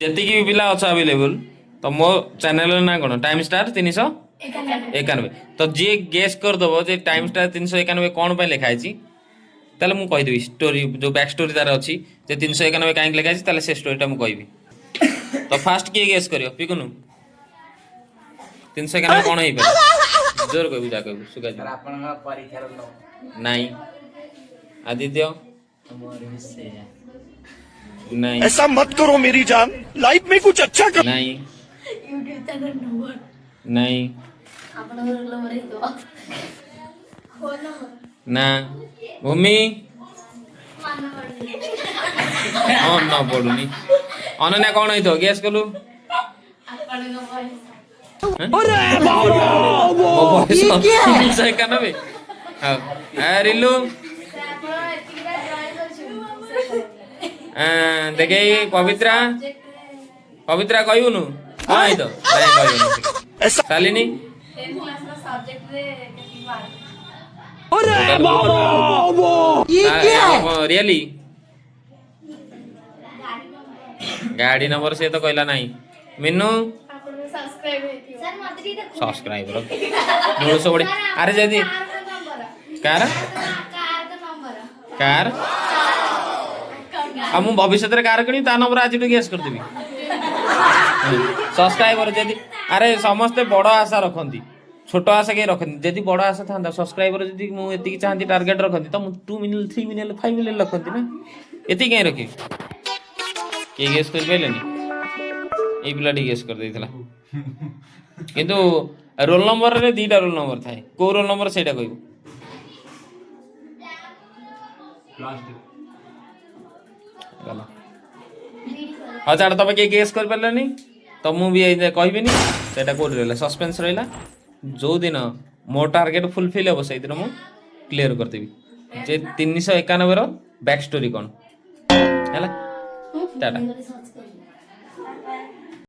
जति भी पिला अच्छा अवेलेबल तो मो चैनल ना कौन टाइम स्टार 391 तो जी गेस कर दबो जे टाइम स्टार 391 कौन पे लिखा है ताले मु कहि देबी स्टोरी जो बैक स्टोरी तार अछि जे 391 काहे लिखा है ताले से स्टोरीटा मु कहबी तो फास्ट किए गेस करियो पिकुनु 391 कौन है पर जोर कहबी जा कहबी सुगा सर आपन परीक्षा रो नहीं आदित्य नहीं ऐसा मत करो मेरी जान, लाइफ में कुछ अच्छा कर। नहीं यूट्यूब चैनल नंबर नहीं आपण रोल नंबर हे तो फोन नंबर ना भूमि मान पड़ हाँ ना पड़ुनी अनन्या कौन है तो गेस कलु आपण का वॉइस वो वॉइस 391 हाँ रिलू देखे पवित्रा पवित्रा कहबुनु हाँ तो नहीं कहबुनु शालिनी रियली गाड़ी नंबर से तो कहला नहीं मिन्नू सब्सक्राइबर मूल सब अरे जदी कार कार हम भविष्य में कार किणी ता नंबर आज गेस कर देबी सब्सक्राइबर जदी अरे समस्ते बड़ आशा रखती छोट आशा कहीं रखती जदि बड़ आशा था सब्सक्राइबर जदि मुझे चाहती टार्गेट रखती तो 2 मिलियन 3 मिलियन 5 मिलियन रखती ना ये कहीं रखी किए गेस कर पारे ये पिलाटी गेस कर देथिला किंतु रोल नंबर रे दीटा रोल नंबर थाए को रोल नंबर सेटा कहबो गला हाँ छाड़ तुम किए गेस कर पारानी तो मुझे कहबी सेटा कौट रहा सस्पेंस रहा जो दिन मो टार्गेट फुलफिल हम से दिन मुझे क्लीयर करदेवी जे 391 बैक स्टोरी कौन है टाटा।